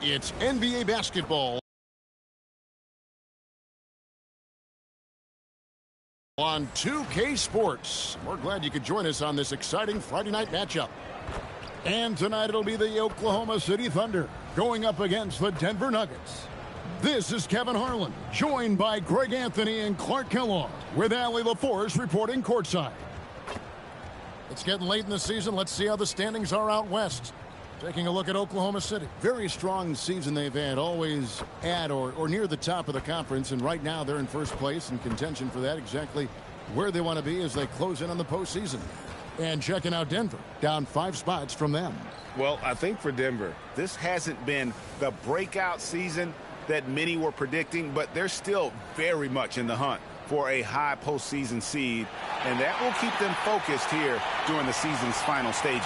It's NBA basketball on 2K Sports. We're glad you could join us on this exciting Friday night matchup. And tonight it'll be the Oklahoma City Thunder going up against the Denver Nuggets. This is Kevin Harlan, joined by Greg Anthony and Clark Kellogg, with Allie LaForce reporting courtside. It's getting late in the season. Let's see how the standings are out west. Taking a look at Oklahoma City. Very strong season they've had, always at or near the top of the conference, and right now they're in first place in contention for that, exactly where they want to be as they close in on the postseason. And checking out Denver, down 5 spots from them. Well, I think for Denver, this hasn't been the breakout season that many were predicting, but they're still very much in the hunt for a high postseason seed, and that will keep them focused here during the season's final stages.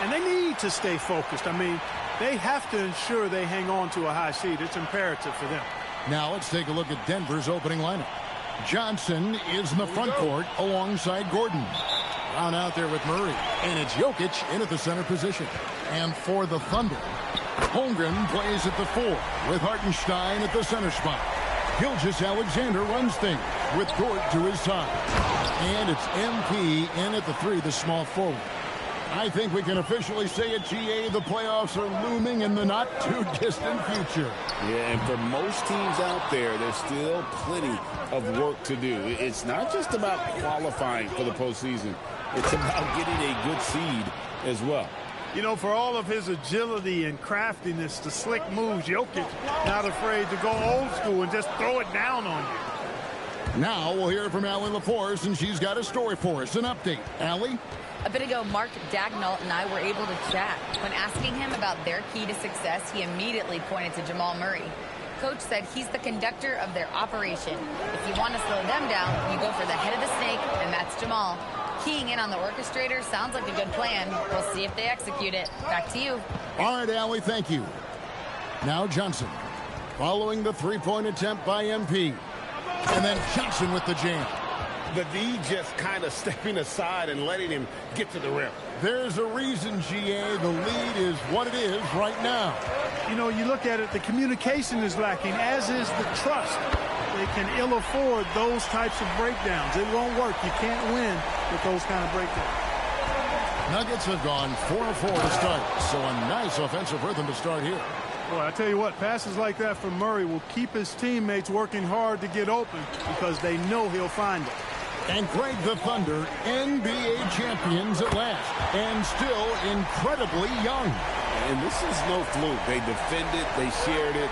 And they need to stay focused. I mean, they have to ensure they hang on to a high seed. It's imperative for them. Now let's take a look at Denver's opening lineup. Johnson is in the front court alongside Gordon. Brown out there with Murray. And it's JOKIĆ in at the center position. And for the Thunder, Holmgren plays at the 4 with Hartenstein at the center spot. Gilgeous-Alexander runs things with Dort to his side. And it's MP in at the 3, the small forward. I think we can officially say at GA the playoffs are looming in the not-too-distant future. Yeah, and for most teams out there, there's still plenty of work to do. It's not just about qualifying for the postseason. It's about getting a good seed as well. You know, for all of his agility and craftiness, the slick moves, JOKIĆ not afraid to go old school and just throw it down on you. Now we'll hear from Allie LaForce, and she's got a story for us. An update. Allie? A bit ago, Mark Dagnall and I were able to chat. When asking him about their key to success, he immediately pointed to Jamal Murray. Coach said he's the conductor of their operation. If you want to slow them down, you go for the head of the snake, and that's Jamal. Keying in on the orchestrator sounds like a good plan. We'll see if they execute it. Back to you. All right, Allie, thank you. Now Johnson, following the three-point attempt by MP. And then Johnson with the jam. The D just kind of stepping aside and letting him get to the rim. There's a reason, GA, the lead is what it is right now. You know, you look at it, the communication is lacking, as is the trust. They can ill afford those types of breakdowns. It won't work. You can't win with those kind of breakdowns. Nuggets have gone 4-4 to start, so a nice offensive rhythm to start here. Boy, I tell you what, passes like that from Murray will keep his teammates working hard to get open because they know he'll find it. And Greg, the Thunder, NBA champions at last, and still incredibly young. And this is no fluke. They defended, they shared it,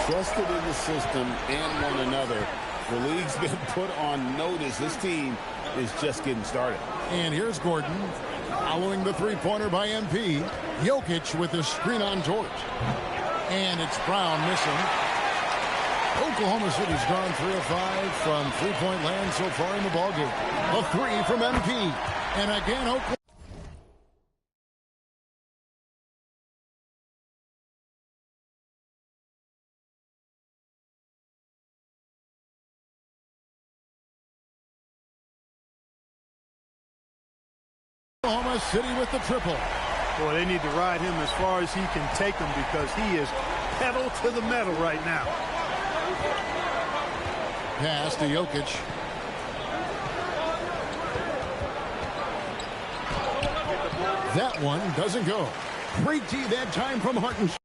trusted in the system and one another. The league's been put on notice. This team is just getting started. And here's Gordon, following the three-pointer by MP. JOKIC with the screen on Dort. And it's Brown missing. Oklahoma City's gone 3 of 5 from three-point land so far in the ballgame. A 3 from MP. And again, Oklahoma City with the triple. Boy, they need to ride him as far as he can take them because he is pedal to the metal right now. Pass to JOKIC. That one doesn't go. Great D that time from Hartenstein.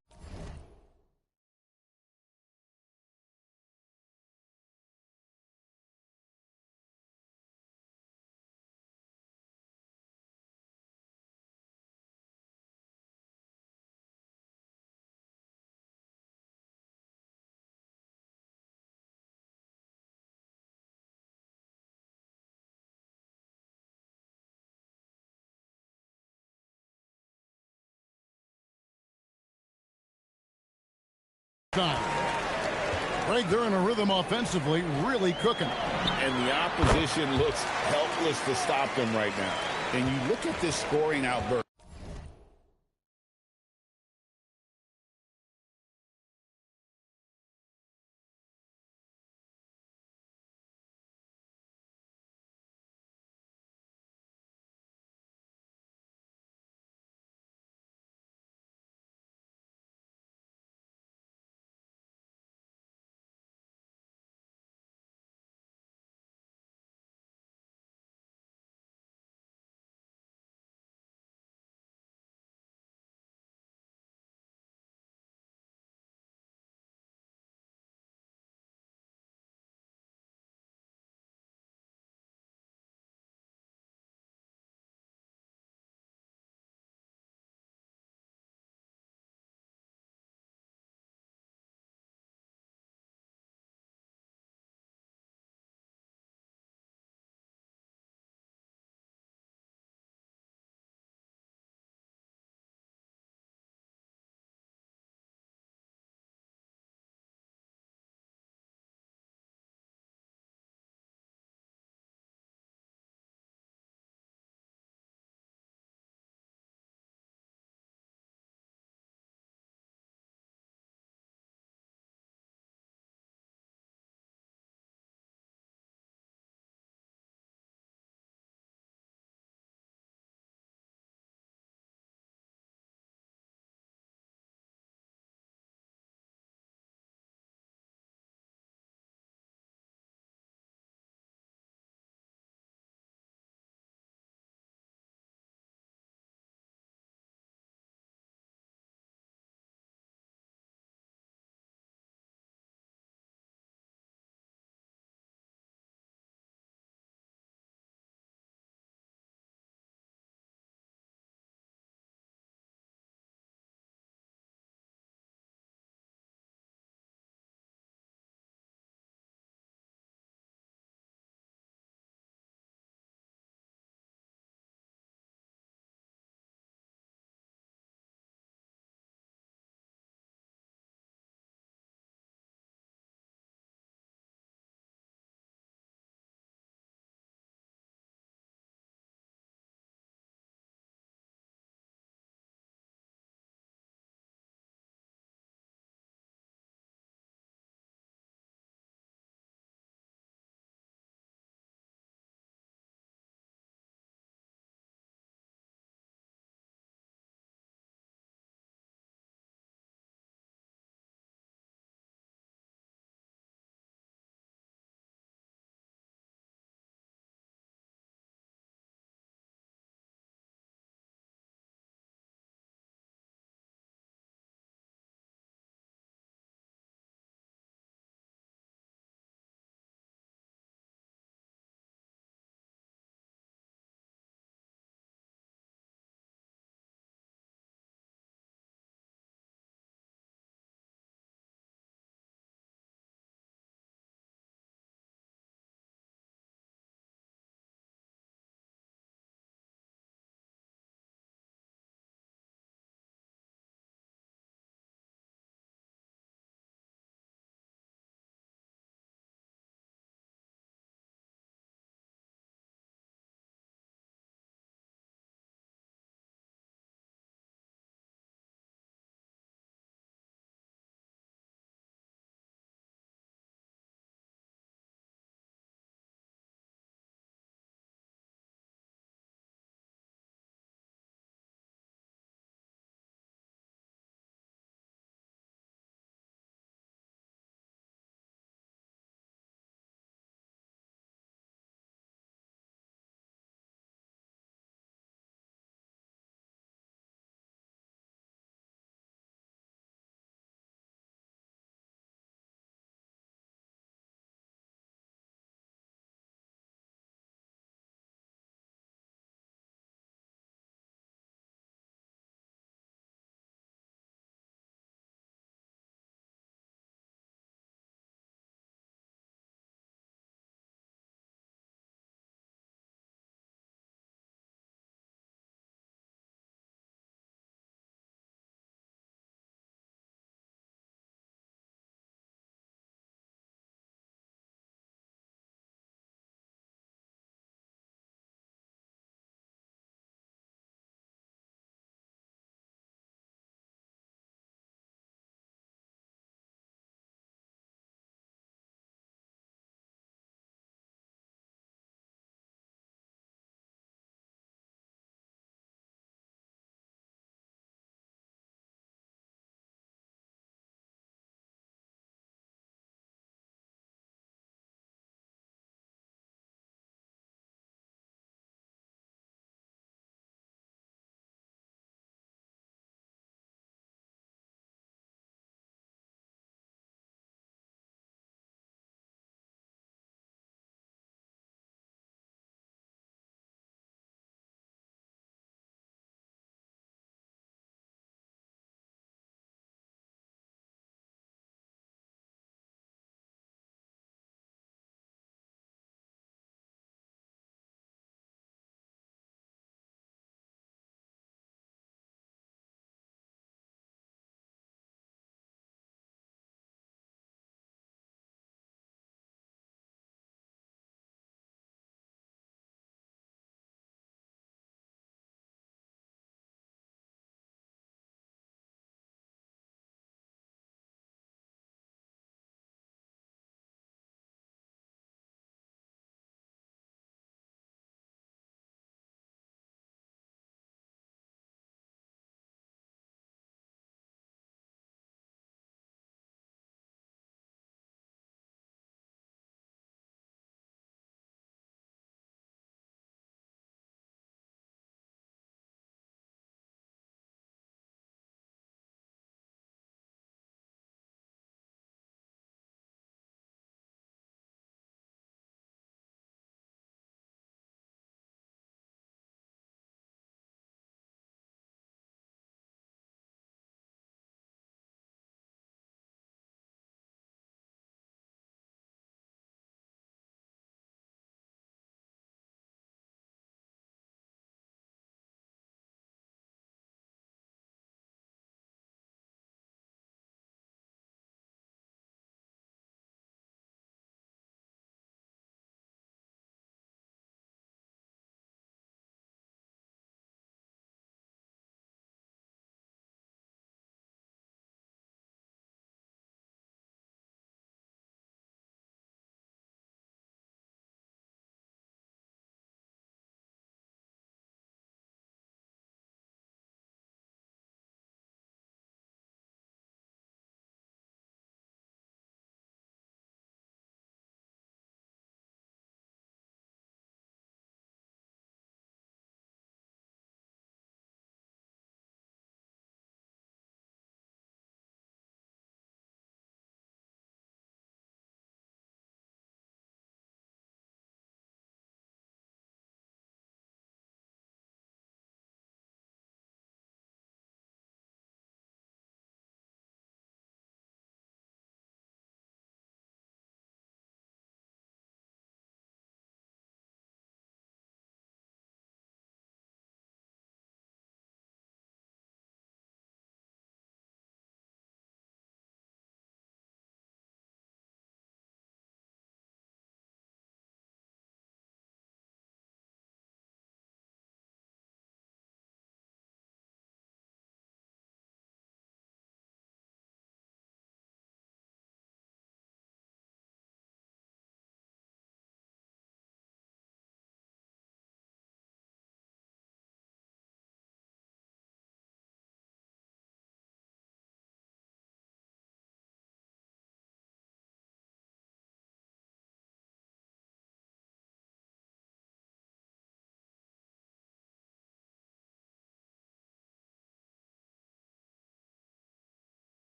Greg, they're in a rhythm offensively, really cooking. And the opposition looks helpless to stop them right now. And you look at this scoring outburst.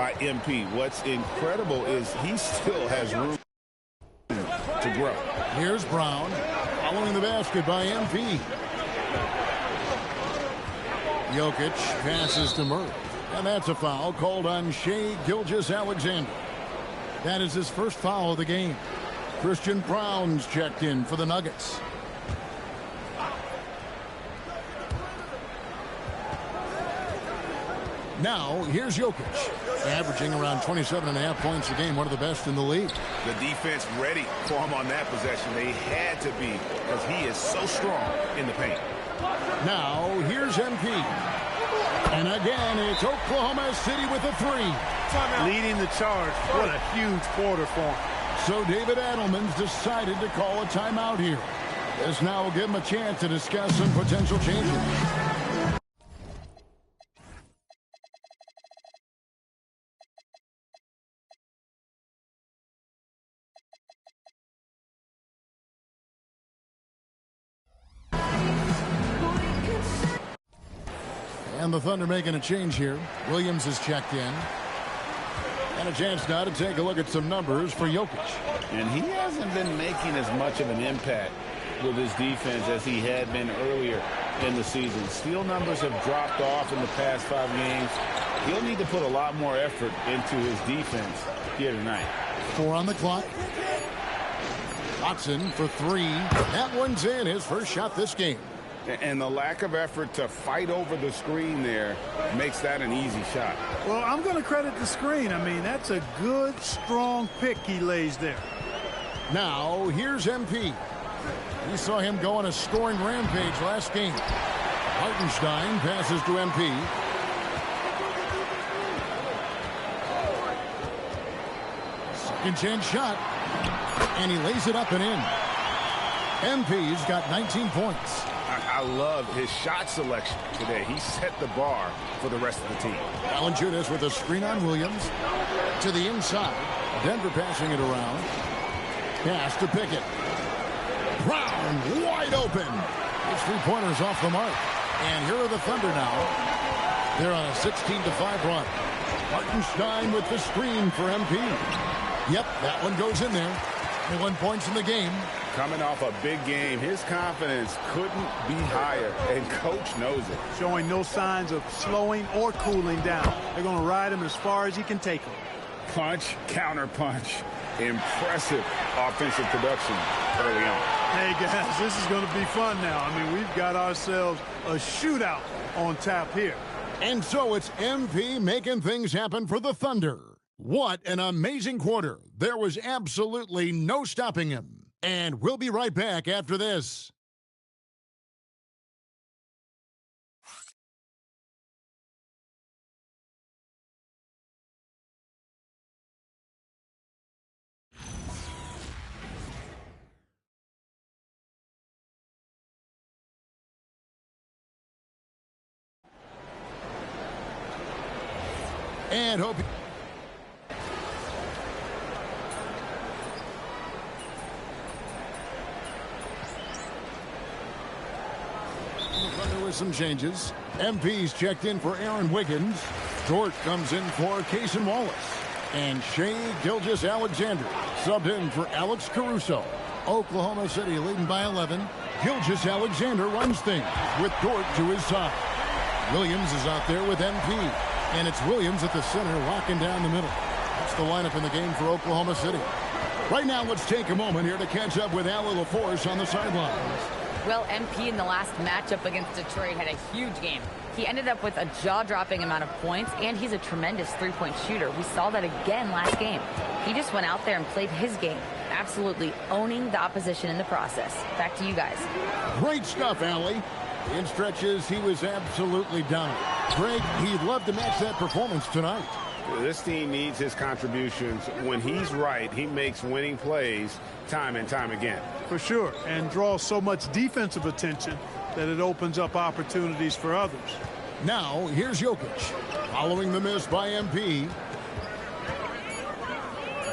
by MP. What's incredible is he still has room to grow. Here's Brown following the basket by MP. Jokic passes to Murray. And that's a foul called on Shai Gilgeous-Alexander. That is his first foul of the game. Christian Brown's checked in for the Nuggets. Now, here's Jokic, averaging around 27.5 points a game, one of the best in the league. The defense ready for him on that possession. They had to be, because he is so strong in the paint. Now, here's MP. And again, it's Oklahoma City with a three. Leading the charge. What a huge quarter for him. So David Adelman's decided to call a timeout here. This now will give him a chance to discuss some potential changes. And the Thunder making a change here. Williams is checked in. And a chance now to take a look at some numbers for Jokic. And he hasn't been making as much of an impact with his defense as he had been earlier in the season. Steal numbers have dropped off in the past 5 games. He'll need to put a lot more effort into his defense here tonight. 4 on the clock. Watson for 3. That one's in, his first shot this game. And the lack of effort to fight over the screen there makes that an easy shot. Well, I'm going to credit the screen. I mean, that's a good, strong pick he lays there. Now, here's MP. We saw him go on a scoring rampage last game. Hartenstein passes to MP. Second chance shot. And he lays it up and in. MP's got 19 points. I love his shot selection today. He set the bar for the rest of the team. Valanciunas with a screen on Williams. To the inside. Denver passing it around. Pass to Pickett. Brown wide open. His three-pointers off the mark. And here are the Thunder now. They're on a 16-5 run. Hartenstein with the screen for MP. Yep, that one goes in there. 21 points in the game. Coming off a big game, his confidence couldn't be higher, and coach knows it. Showing no signs of slowing or cooling down. They're going to ride him as far as he can take him. Punch, counter punch. Impressive offensive production early on. Hey, guys, this is going to be fun now. I mean, we've got ourselves a shootout on tap here. And so it's MP making things happen for the Thunder. What an amazing quarter. There was absolutely no stopping him. And we'll be right back after this. And hope... There were some changes. MP's checked in for Aaron Wiggins. Dort comes in for Cason Wallace. And Shai Gilgeous-Alexander subbed in for Alex Caruso. Oklahoma City leading by 11. Gilgeous-Alexander runs things with Dort to his side. Williams is out there with MP. And it's Williams at the center locking down the middle. That's the lineup in the game for Oklahoma City. Right now, let's take a moment here to catch up with Allie LaForce on the sidelines. Well, MP in the last matchup against Detroit had a huge game. He ended up with a jaw-dropping amount of points, and he's a tremendous three-point shooter. We saw that again last game. He just went out there and played his game, absolutely owning the opposition in the process. Back to you guys. Great stuff, Allie. In stretches, he was absolutely dominant. Greg, he'd love to match that performance tonight. This team needs his contributions. When he's right, he makes winning plays time and time again. For sure, and draws so much defensive attention that it opens up opportunities for others. Now, here's Jokic. Following the miss by MP.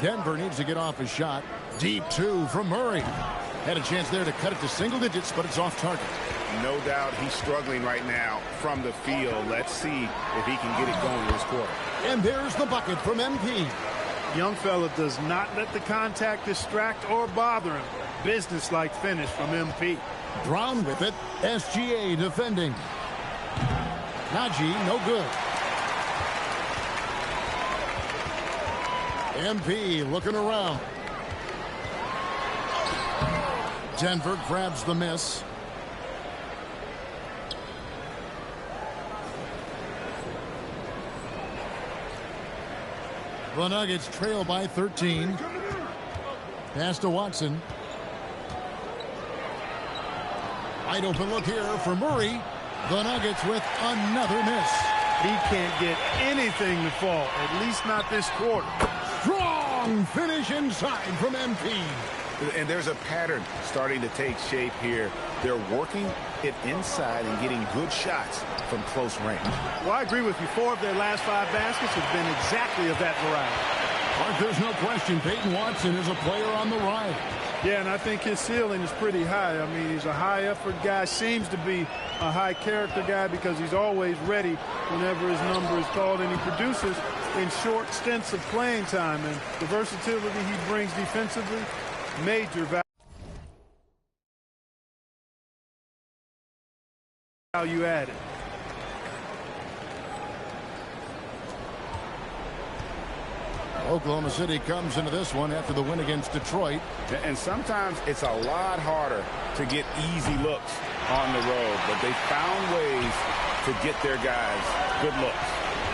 Denver needs to get off his shot. Deep two from Murray. Had a chance there to cut it to single digits, but it's off target. No doubt he's struggling right now from the field. Let's see if he can get it going this quarter. And there's the bucket from MP. Young fella does not let the contact distract or bother him. Business-like finish from MP. Brown with it. SGA defending. Najee, no good. MP looking around. Denver grabs the miss. The Nuggets trail by 13. Pass to Watson. Wide open look here for Murray. The Nuggets with another miss. He can't get anything to fall, at least not this quarter. Strong finish inside from MP. And there's a pattern starting to take shape here. They're working it inside and getting good shots from close range. Well, I agree with you. 4 of their last 5 baskets have been exactly of that variety. Mark, there's no question Peyton Watson is a player on the rise. Yeah, and I think his ceiling is pretty high. I mean, he's a high-effort guy, seems to be a high-character guy because he's always ready whenever his number is called, and he produces in short stints of playing time. And the versatility he brings defensively, major value added. Oklahoma City comes into this one after the win against Detroit. And sometimes it's a lot harder to get easy looks on the road, but they found ways to get their guys good looks.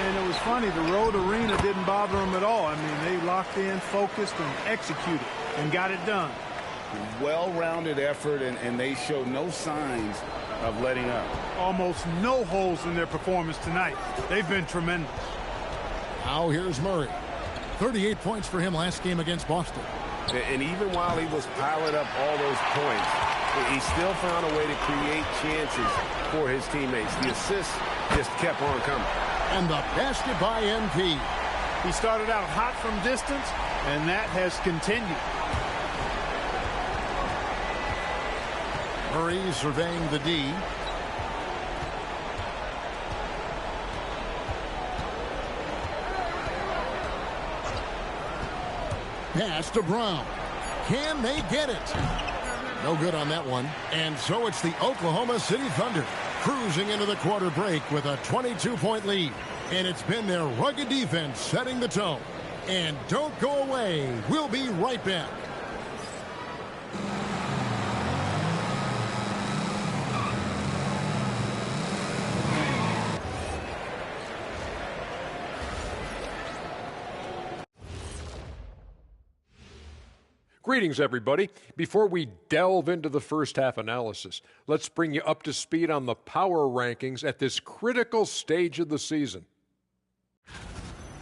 And it was funny, the road arena didn't bother them at all. I mean, they locked in, focused, and executed, and got it done. Well-rounded effort, and they showed no signs of letting up. Almost no holes in their performance tonight. They've been tremendous. Now here's Murray. 38 points for him last game against Boston. And even while he was piling up all those points, he still found a way to create chances for his teammates. The assists just kept on coming. And the basket by MP. He started out hot from distance, and that has continued. Murray surveying the D. Pass to Brown. Can they get it? No good on that one. And so it's the Oklahoma City Thunder cruising into the quarter break with a 22-point lead. And it's been their rugged defense setting the tone. And don't go away. We'll be right back. Greetings, everybody. Before we delve into the first half analysis, let's bring you up to speed on the power rankings at this critical stage of the season.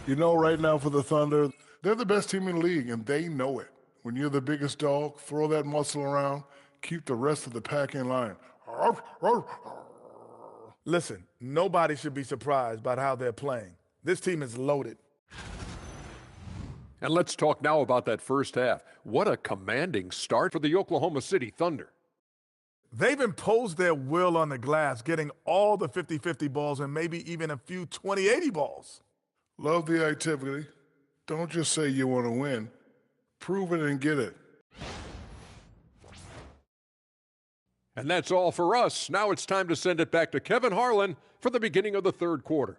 You know, right now for the Thunder, they're the best team in the league, and they know it. When you're the biggest dog, throw that muscle around, keep the rest of the pack in line. Listen, nobody should be surprised by how they're playing. This team is loaded. And let's talk now about that first half. What a commanding start for the Oklahoma City Thunder. They've imposed their will on the glass, getting all the 50-50 balls and maybe even a few 20-80 balls. Love the activity. Don't just say you want to win. Prove it and get it. And that's all for us. Now it's time to send it back to Kevin Harlan for the beginning of the third quarter.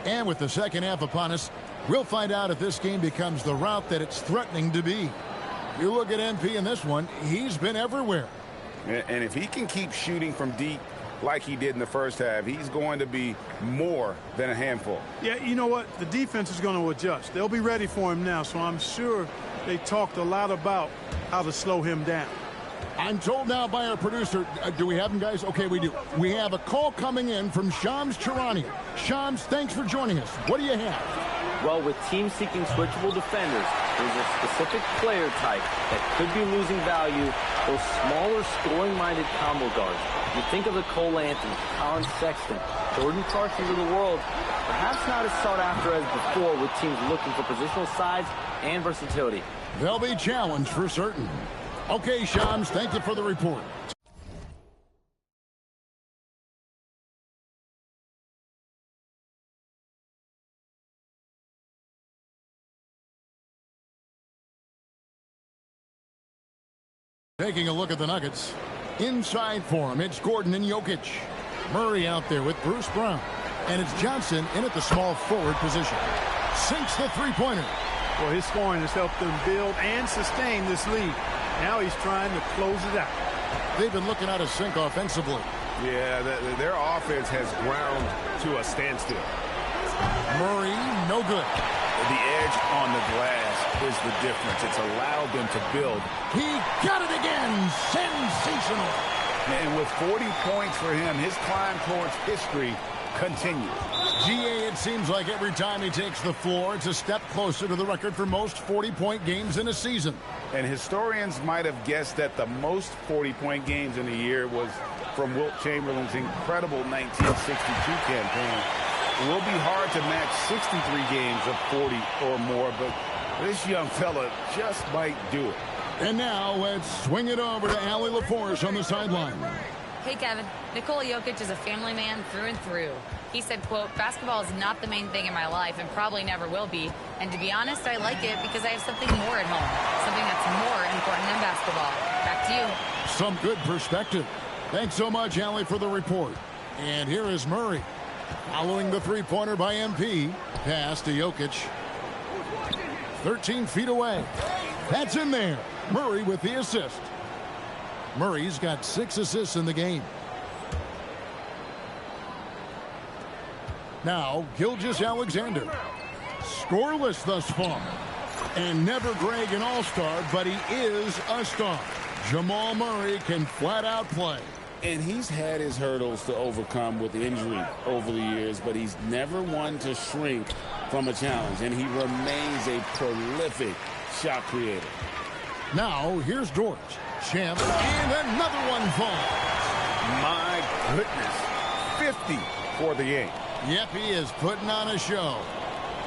And with the second half upon us, we'll find out if this game becomes the route that it's threatening to be. You look at MP in this one, he's been everywhere. And if he can keep shooting from deep like he did in the first half, he's going to be more than a handful. Yeah, you know what? The defense is going to adjust. They'll be ready for him now, so I'm sure they talked a lot about how to slow him down. I'm told now by our producer, do we have him, guys? Okay, we do. We have a call coming in from Shams Charania. Shams, thanks for joining us. What do you have? Well, with teams seeking switchable defenders, there's a specific player type that could be losing value, those smaller scoring-minded combo guards. You think of the Cole Anthony, Colin Sexton, Jordan Clarksons of the world, perhaps not as sought after as before with teams looking for positional size and versatility. They'll be challenged for certain. Okay, Shams, thank you for the report. Taking a look at the Nuggets. Inside for him, it's Gordon and Jokic. Murray out there with Bruce Brown. And it's Johnson in at the small forward position. Sinks the three-pointer. Well, his scoring has helped them build and sustain this lead. Now he's trying to close it out. They've been looking out of sync offensively. Yeah, their offense has ground to a standstill. Murray, no good. The edge on the glass is the difference. It's allowed them to build. He got it again. Sensational. And with 40 points for him, his climb towards history continues. GA, it seems like every time he takes the floor, it's a step closer to the record for most 40-point games in a season. And historians might have guessed that the most 40-point games in a year was from Wilt Chamberlain's incredible 1962 campaign. It will be hard to match 63 games of 40 or more, but this young fella just might do it. And now let's swing it over to Allie LaForce on the sideline. Hey, Kevin. Nikola Jokic is a family man through and through. He said, quote, basketball is not the main thing in my life and probably never will be. And to be honest, I like it because I have something more at home, something that's more important than basketball. Back to you. Some good perspective. Thanks so much, Allie, for the report. And here is Murray. Following the three-pointer by MP. Pass to Jokic. 13 feet away. That's in there. Murray with the assist. Murray's got 6 assists in the game. Now, Gilgeous-Alexander. Scoreless thus far. And never Greg an all-star, but he is a star. Jamal Murray can flat out play. And he's had his hurdles to overcome with injury over the years, but he's never one to shrink from a challenge, and he remains a prolific shot creator. Now, here's George. Champ, and another one falls. My goodness. 50 for the game. Yep, he is putting on a show.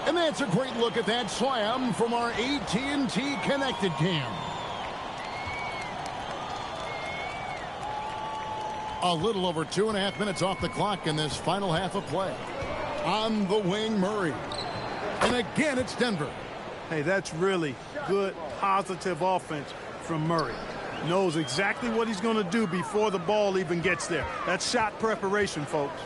And that's a great look at that slam from our AT&T Connected Cam. A little over 2.5 minutes off the clock in this final half of play. On the wing, Murray. And again, it's Denver. Hey, that's really good, positive offense from Murray. Knows exactly what he's going to do before the ball even gets there. That's shot preparation, folks.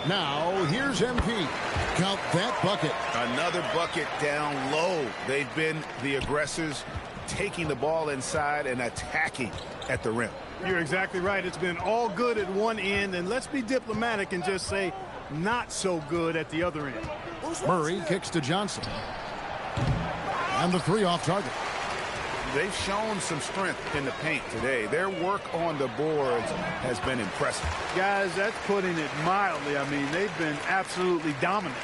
Now, here's MP. Count that bucket. Another bucket down low. They've been the aggressors, taking the ball inside and attacking at the rim. You're exactly right. It's been all good at one end, and let's be diplomatic and just say not so good at the other end. Murray kicks to Johnson. And the three off target. They've shown some strength in the paint today. Their work on the boards has been impressive. Guys, that's putting it mildly. I mean, they've been absolutely dominant.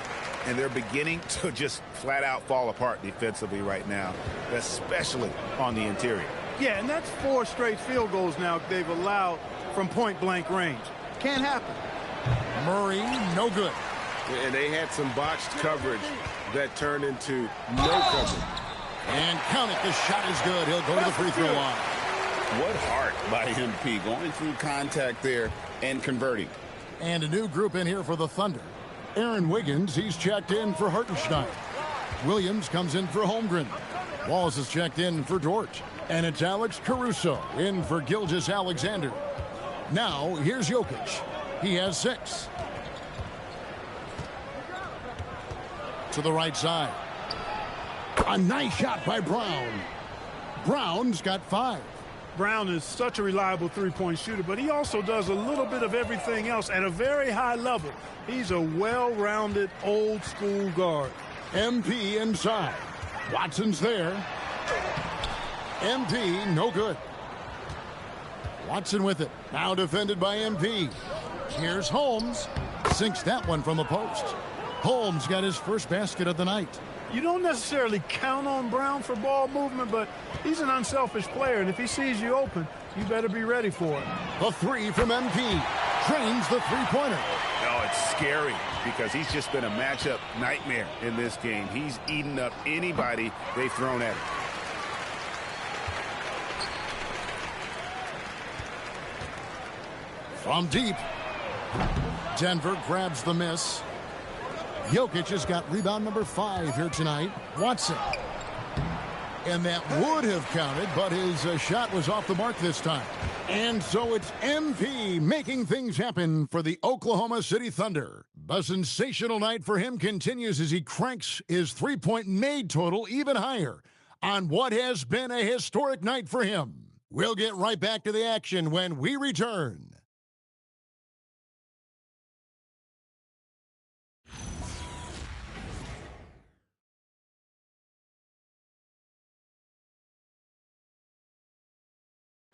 And they're beginning to just flat out fall apart defensively right now, especially on the interior. Yeah, and that's 4 straight field goals now they've allowed from point-blank range. Can't happen. Murray, no good. And they had some botched coverage that turned into no coverage. And count it, the shot is good. He'll go to the free throw line. What heart by MP, going through contact there and converting. And a new group in here for the Thunder. Aaron Wiggins, he's checked in for Hartenstein. Williams comes in for Holmgren. Walls is checked in for George. And it's Alex Caruso in for Gilgeous-Alexander. Now, here's Jokic. He has 6. To the right side. A nice shot by Brown. Brown's got 5. Brown is such a reliable three-point shooter, but he also does a little bit of everything else at a very high level. He's a well-rounded, old-school guard. MP inside. Watson's there. MP, no good. Watson with it. Now defended by MP. Here's Holmes. Sinks that one from the post. Holmes got his first basket of the night. You don't necessarily count on Brown for ball movement, but he's an unselfish player, and if he sees you open, you better be ready for it. The three from MP. Trains the three-pointer. Oh, it's scary because he's just been a matchup nightmare in this game. He's eaten up anybody they've thrown at him. From deep. Denver grabs the miss. Jokic has got rebound number 5 here tonight. Watson. And that would have counted, but his shot was off the mark this time. And so it's MP making things happen for the Oklahoma City Thunder. The sensational night for him continues as he cranks his three-point made total even higher on what has been a historic night for him. We'll get right back to the action when we return.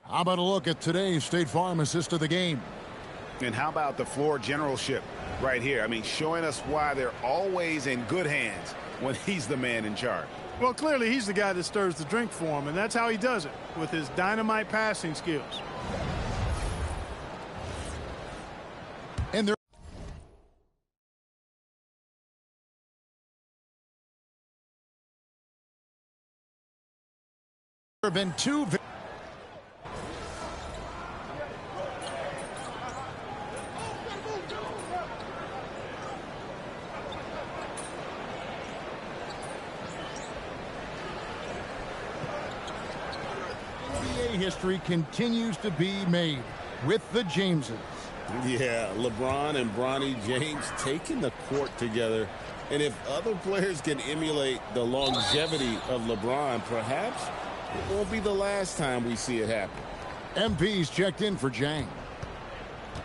How about a look at today's State Farm assist of the game? And how about the floor generalship right here? I mean, showing us why they're always in good hands when he's the man in charge. Well, clearly he's the guy that stirs the drink for him, and that's how he does it, with his dynamite passing skills. And there have been two. History continues to be made with the Jameses. Yeah, LeBron and Bronny James taking the court together. And if other players can emulate the longevity of LeBron, perhaps it won't be the last time we see it happen. MP's checked in for Jang.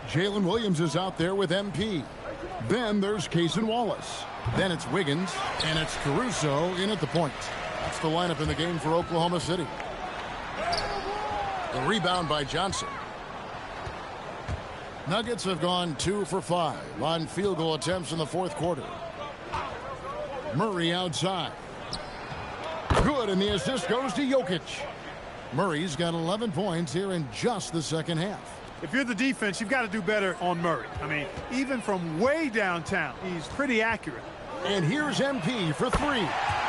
Jalen Williams is out there with MP. Then there's Cason Wallace. Then it's Wiggins, and it's Caruso in at the point. That's the lineup in the game for Oklahoma City. The rebound by Johnson. Nuggets have gone 2 for 5 on field goal attempts in the fourth quarter. Murray outside. Good, and the assist goes to Jokic. Murray's got 11 points here in just the second half. If you're the defense, you've got to do better on Murray. I mean, even from way downtown, he's pretty accurate. And here's MP for 3.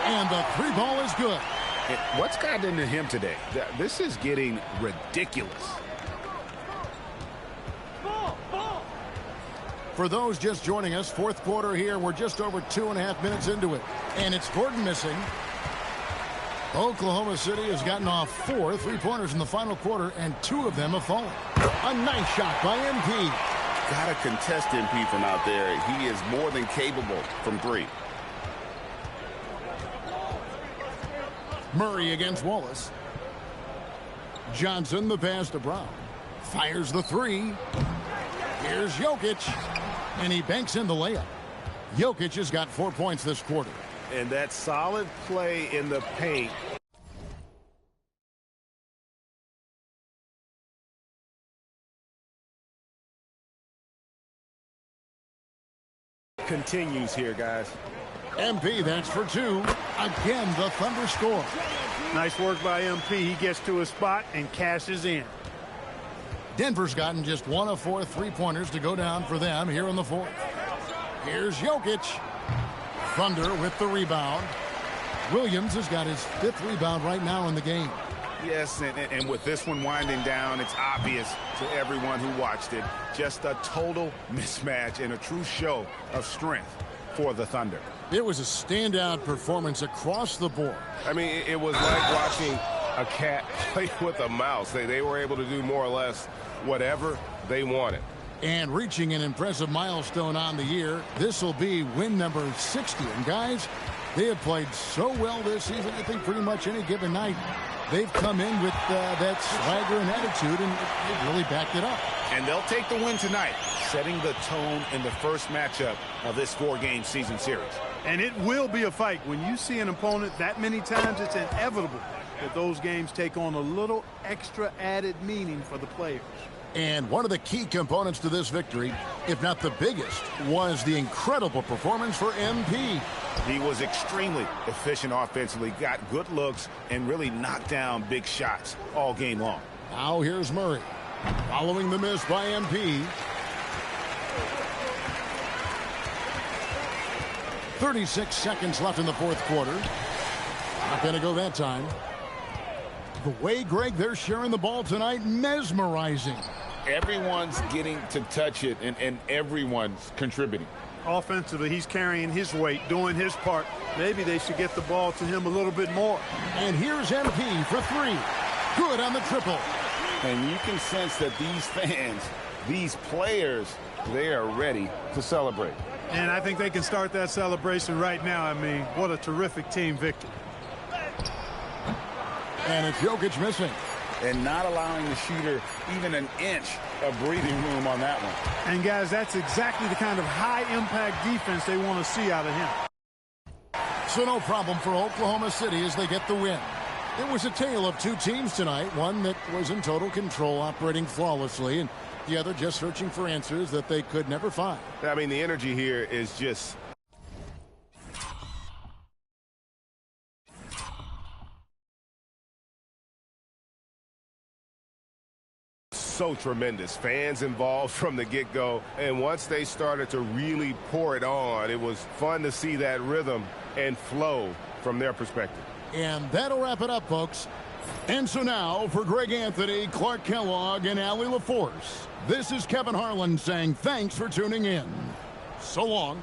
And the 3 ball is good. And what's gotten into him today? This is getting ridiculous. For those just joining us, fourth quarter here. We're just over 2.5 minutes into it. And it's Gordon missing. Oklahoma City has gotten off 4 3-pointers in the final quarter, and 2 of them have fallen. A nice shot by MP. Got to contest MP from out there. He is more than capable from 3. Murray against Wallace. Johnson, the pass to Brown. Fires the 3. Here's Jokic. And he banks in the layup. Jokic has got 4 points this quarter. And that solid play in the paint continues here, guys. MP, that's for 2. Again, the Thunder score. Nice work by MP. He gets to his spot and cashes in. Denver's gotten just 1 of 4 3-pointers to go down for them here in the fourth. Here's Jokic. Thunder with the rebound. Williams has got his 5th rebound right now in the game. Yes, and with this one winding down, it's obvious to everyone who watched it. Just a total mismatch and a true show of strength for the Thunder. It was a standout performance across the board. I mean, it was like watching a cat play with a mouse. They were able to do more or less whatever they wanted. And reaching an impressive milestone on the year, this will be win number 60. And guys, they have played so well this season. I think pretty much any given night they've come in with that swagger and attitude, and they've really backed it up. And they'll take the win tonight, setting the tone in the first matchup of this 4-game season series. And it will be a fight. When you see an opponent that many times, it's inevitable that those games take on a little extra added meaning for the players. And one of the key components to this victory, if not the biggest, was the incredible performance for MP. He was extremely efficient offensively, got good looks, and really knocked down big shots all game long. Now here's Murray. Following the miss by MP. 36 seconds left in the fourth quarter. Not going to go that time. The way, Greg, they're sharing the ball tonight, mesmerizing. Everyone's getting to touch it, and everyone's contributing. Offensively, he's carrying his weight, doing his part. Maybe they should get the ball to him a little bit more. And here's MP for three. Good on the triple. And you can sense that these fans, these players, they are ready to celebrate. And I think they can start that celebration right now. I mean, what a terrific team victory. And it's JOKIĆ missing. And not allowing the shooter even an inch of breathing room on that one. And, guys, that's exactly the kind of high-impact defense they want to see out of him. So no problem for Oklahoma City as they get the win. It was a tale of two teams tonight, one that was in total control, operating flawlessly, and the other just searching for answers that they could never find. I mean, the energy here is just so tremendous. Fans involved from the get-go, and once they started to really pour it on, it was fun to see that rhythm and flow from their perspective. And that'll wrap it up, folks. And so now, for Greg Anthony, Clark Kellogg, and Allie LaForce, this is Kevin Harlan saying thanks for tuning in. So long.